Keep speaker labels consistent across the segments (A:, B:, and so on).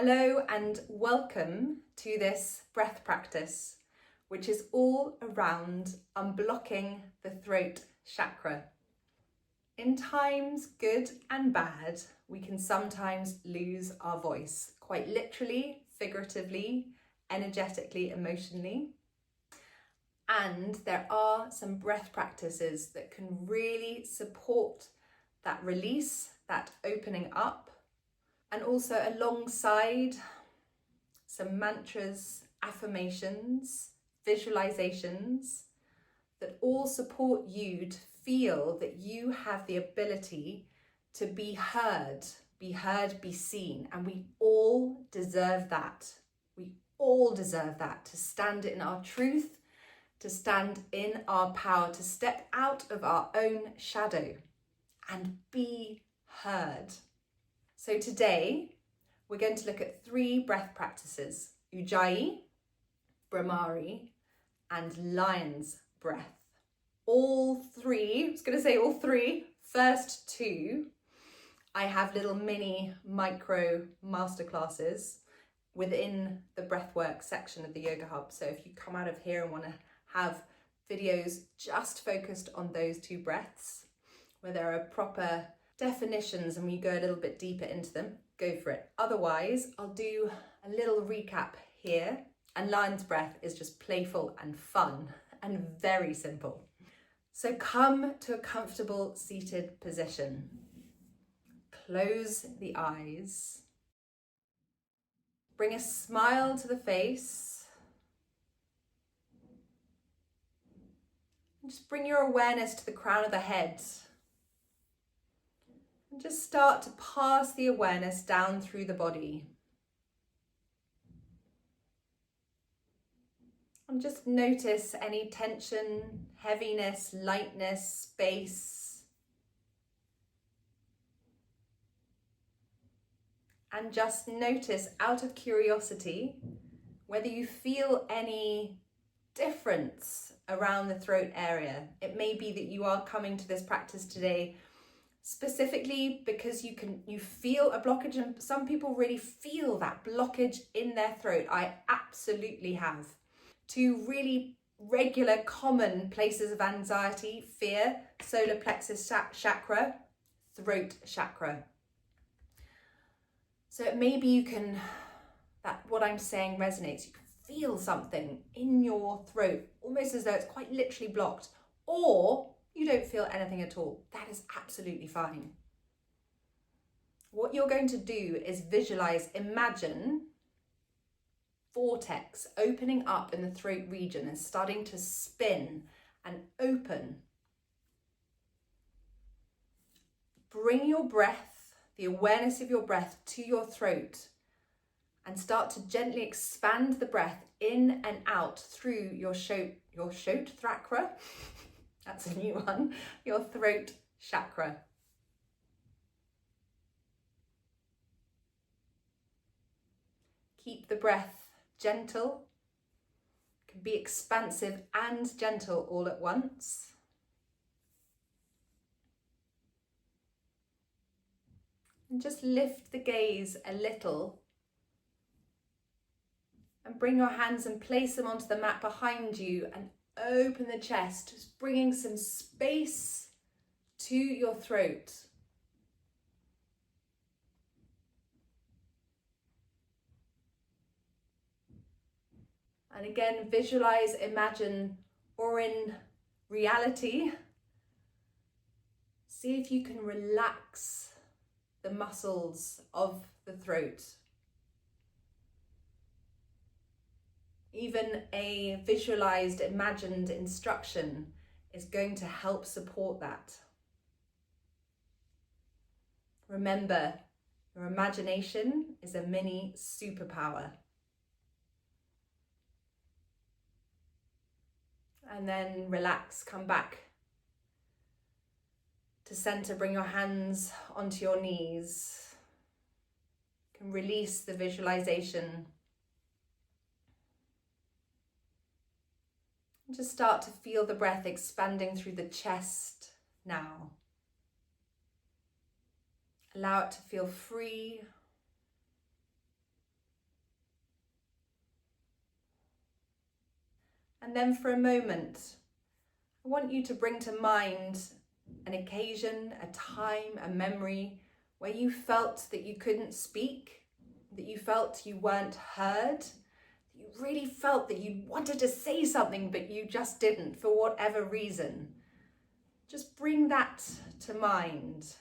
A: Hello and welcome to this breath practice, which is all around unblocking the throat chakra. In times good and bad, we can sometimes lose our voice, quite literally, figuratively, energetically, emotionally. And there are some breath practices that can really support that release, that opening up. And also alongside some mantras, affirmations, visualizations that all support you to feel that you have the ability to be heard, be seen. And we all deserve that. We all deserve that, to stand in our truth, to stand in our power, to step out of our own shadow and be heard. So today, we're going to look at 3 breath practices: Ujjayi, Brahmari, and lion's breath. All 3, first 2, I have little mini micro masterclasses within the Breathwork section of the Yoga Hub. So if you come out of here and want to have videos just focused on those 2 breaths, where there are proper definitions and we go a little bit deeper into them, go for it. Otherwise, I'll do a little recap here. And lion's breath is just playful and fun and very simple. So come to a comfortable seated position. Close the eyes. Bring a smile to the face. And just bring your awareness to the crown of the head. And just start to pass the awareness down through the body. And just notice any tension, heaviness, lightness, space. And just notice, out of curiosity, whether you feel any difference around the throat area. It may be that you are coming to this practice today specifically because you feel a blockage, and some people really feel that blockage in their throat. I absolutely have. 2 really regular common places of anxiety: fear, solar plexus chakra, throat chakra. So maybe what I'm saying resonates. You can feel something in your throat, almost as though it's quite literally blocked, or you don't feel anything at all. That is absolutely fine. What you're going to do is imagine vortex opening up in the throat region and starting to spin and open. Bring your breath, the awareness of your breath, to your throat and start to gently expand the breath in and out through your chakra. That's a new one. Your throat chakra. Keep the breath gentle. It can be expansive and gentle all at once. And just lift the gaze a little and bring your hands and place them onto the mat behind you and open the chest, just bringing some space to your throat. And again, visualize, imagine, or in reality, see if you can relax the muscles of the throat. Even a visualized, imagined instruction is going to help support that. Remember, your imagination is a mini superpower. And then relax, come back to center, bring your hands onto your knees. You can release the visualization. Just start to feel the breath expanding through the chest now. Allow it to feel free And then for a moment, I want you to bring to mind an occasion, a time, a memory where you felt that you couldn't speak, that you felt you weren't heard, that you really felt that you wanted to say something but you just didn't for whatever reason. Just bring that to mind.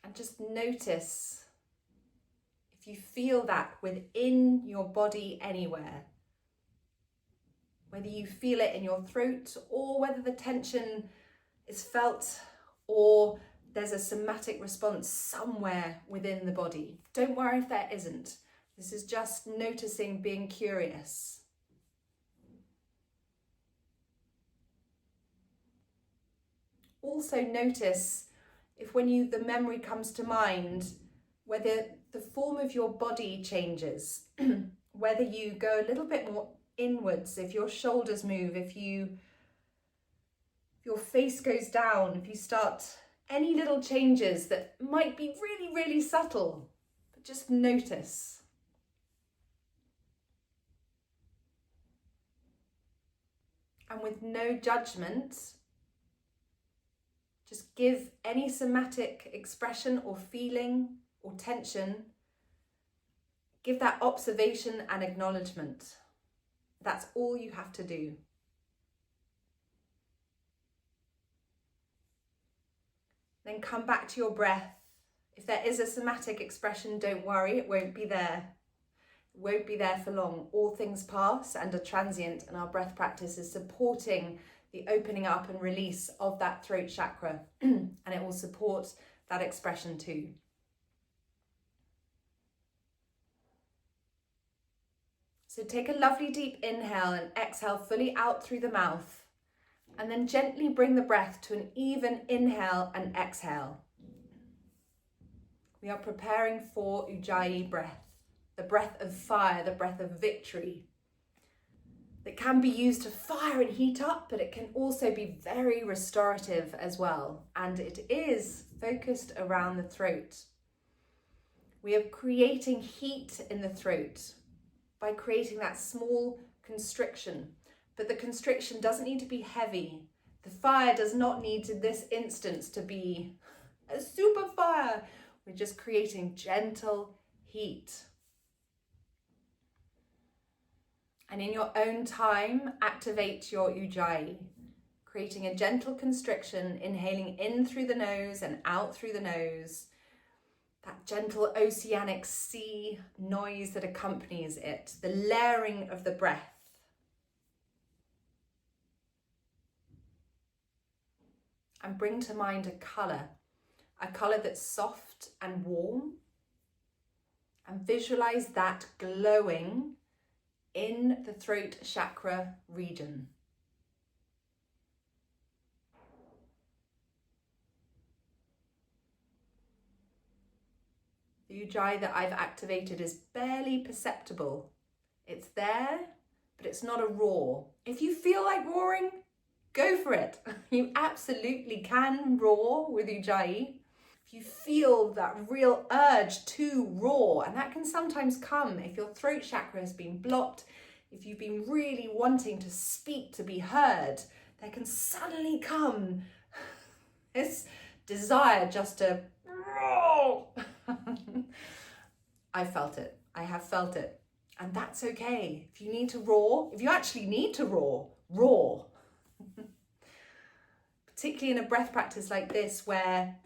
A: And just notice if you feel that within your body anywhere. Whether you feel it in your throat or whether the tension is felt or there's a somatic response somewhere within the body. Don't worry if there isn't. This is just noticing, being curious. Also notice if when the memory comes to mind, whether the form of your body changes, whether you go a little bit more inwards, if your shoulders move, if your face goes down, if you start any little changes that might be really, really subtle, but just notice. And with no judgment, just give any somatic expression or feeling or tension, give that observation and acknowledgement. That's all you have to do. Then come back to your breath. If there is a somatic expression, don't worry, it won't be there. It won't be there for long. All things pass and are transient, and our breath practice is supporting the opening up and release of that throat chakra, and it will support that expression too. So take a lovely deep inhale and exhale fully out through the mouth. And then gently bring the breath to an even inhale and exhale. We are preparing for Ujjayi breath, the breath of fire, the breath of victory. That can be used to fire and heat up, but it can also be very restorative as well. And it is focused around the throat. We are creating heat in the throat by creating that small constriction. But the constriction doesn't need to be heavy. The fire does not need to this instance to be a super fire. We're just creating gentle heat. And in your own time, activate your Ujjayi, creating a gentle constriction, inhaling in through the nose and out through the nose. That gentle oceanic sea noise that accompanies it, the layering of the breath. And bring to mind a colour that's soft and warm. And visualise that glowing in the throat chakra region. The Ujjayi that I've activated is barely perceptible. It's there, but it's not a roar. If you feel like roaring, go for it. You absolutely can roar with Ujjayi. If you feel that real urge to roar, and that can sometimes come if your throat chakra has been blocked, if you've been really wanting to speak, to be heard, there can suddenly come this desire just to roar. I felt it. I have felt it. And that's okay. If you need to roar, if you actually need to roar, roar. Particularly in a breath practice like this where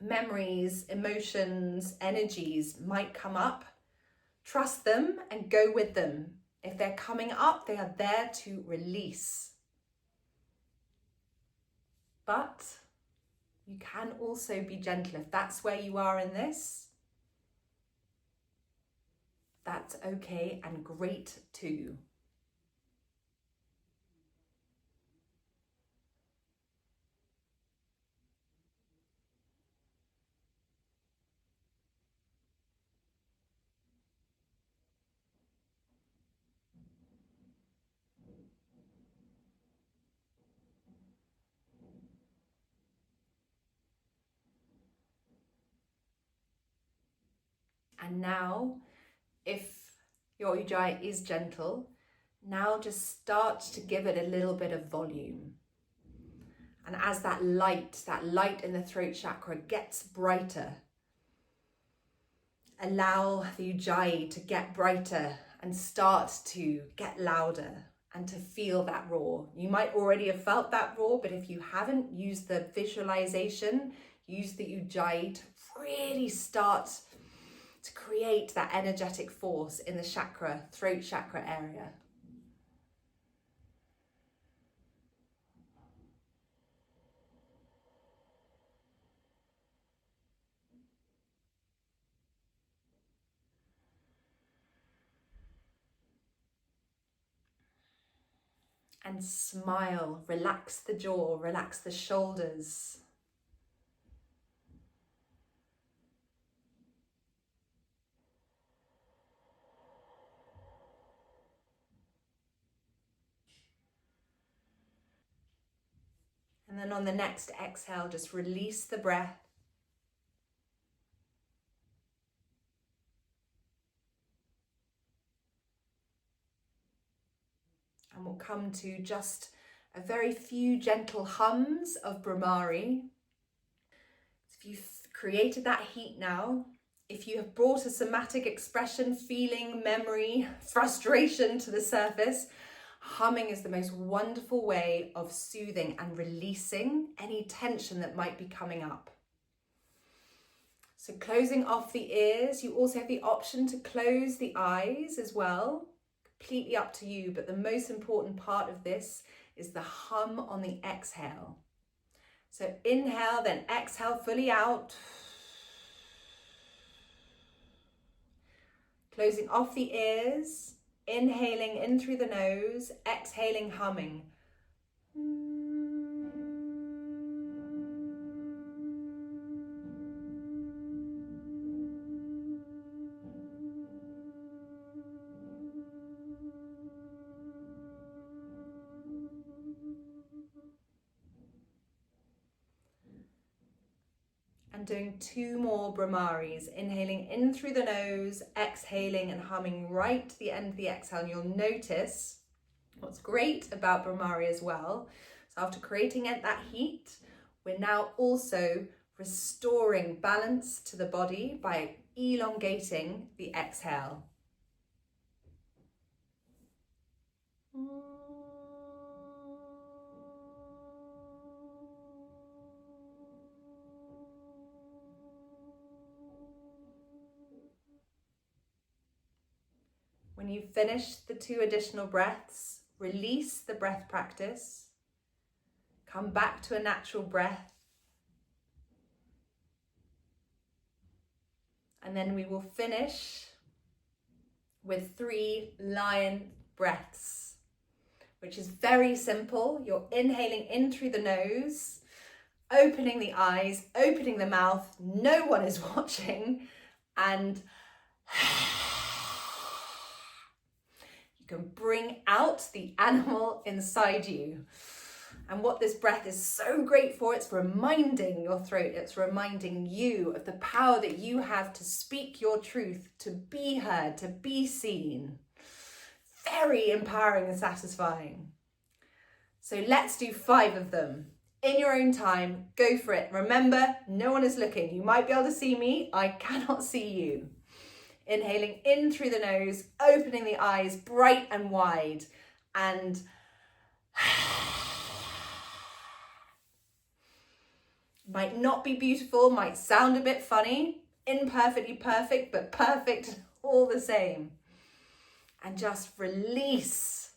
A: memories, emotions, energies might come up, trust them and go with them. If they're coming up, they are there to release. But you can also be gentle. If that's where you are in this, that's okay and great too. And now, if Your Ujjayi is gentle. Now just start to give it a little bit of volume. And as that light in the throat chakra gets brighter, allow the Ujjayi to get brighter and start to get louder and to feel that roar. You might already have felt that roar, but if you haven't, use the visualization, use the Ujjayi to really start to create that energetic force in the chakra, throat chakra area. And smile, relax the jaw, relax the shoulders. And then on the next exhale, just release the breath. And we'll come to just a very few gentle hums of Brahmari. If you've created that heat now, if you have brought a somatic expression, feeling, memory, frustration to the surface, humming is the most wonderful way of soothing and releasing any tension that might be coming up. So closing off the ears, you also have the option to close the eyes as well. Completely up to you, but the most important part of this is the hum on the exhale. So inhale, then exhale fully out. Closing off the ears, inhaling in through the nose, exhaling, humming. And doing 2 more Brahmaris, inhaling in through the nose, exhaling and humming right to the end of the exhale. And you'll notice what's great about Brahmari as well. So after creating that heat, we're now also restoring balance to the body by elongating the exhale. When you've finished the 2 additional breaths, release the breath practice. Come back to a natural breath. And then we will finish with 3 lion breaths, which is very simple. You're inhaling in through the nose, opening the eyes, opening the mouth. No one is watching. And you can bring out the animal inside you. And what this breath is so great for, it's reminding your throat, it's reminding you of the power that you have to speak your truth, to be heard, to be seen. Very empowering and satisfying. So let's do 5 of them. In your own time, go for it. Remember, no one is looking. You might be able to see me, I cannot see you. Inhaling in through the nose, opening the eyes bright and wide, and might not be beautiful, might sound a bit funny, imperfectly perfect, but perfect all the same. And just release.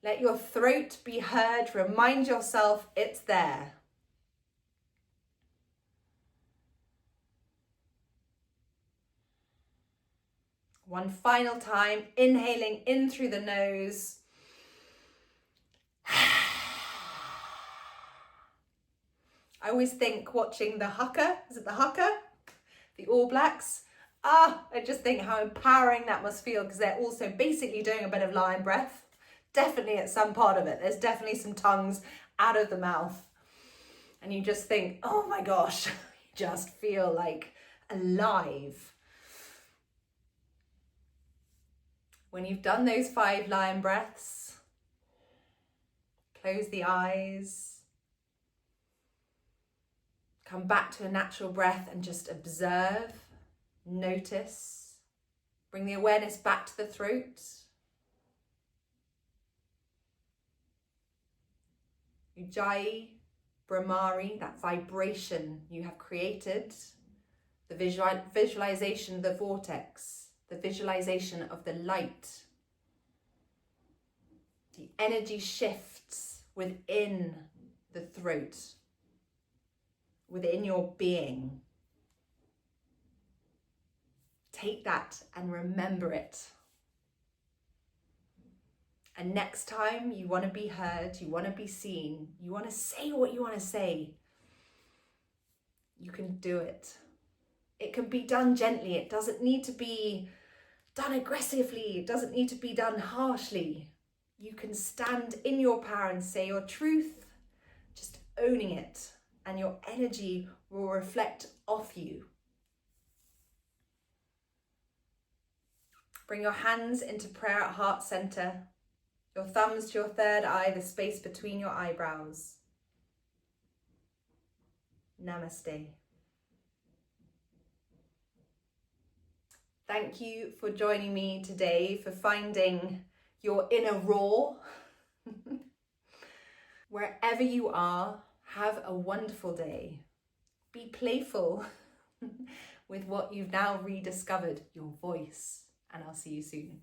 A: Let your throat be heard. Remind yourself it's there. One final time, inhaling in through the nose. I always think watching the haka, is it the haka? The All Blacks. I just think how empowering that must feel, because they're also basically doing a bit of lion breath. Definitely at some part of it. There's definitely some tongues out of the mouth. And you just think, oh my gosh, you just feel like alive. When you've done those 5 lion breaths, close the eyes. Come back to a natural breath and just observe, notice. Bring the awareness back to the throat. Ujjayi, Brahmari, that vibration you have created, the visualization of the vortex, the visualization of the light. The energy shifts within the throat, within your being. Take that and remember it. And next time you want to be heard, you want to be seen, you want to say what you want to say, you can do it. It can be done gently. It doesn't need to be done aggressively. It doesn't need to be done harshly. You can stand in your power and say your truth, just owning it, and your energy will reflect off you. Bring your hands into prayer at heart center. Your thumbs to your third eye, the space between your eyebrows. Namaste. Thank you for joining me today, for finding your inner roar. Wherever you are, have a wonderful day. Be playful with what you've now rediscovered, your voice, and I'll see you soon.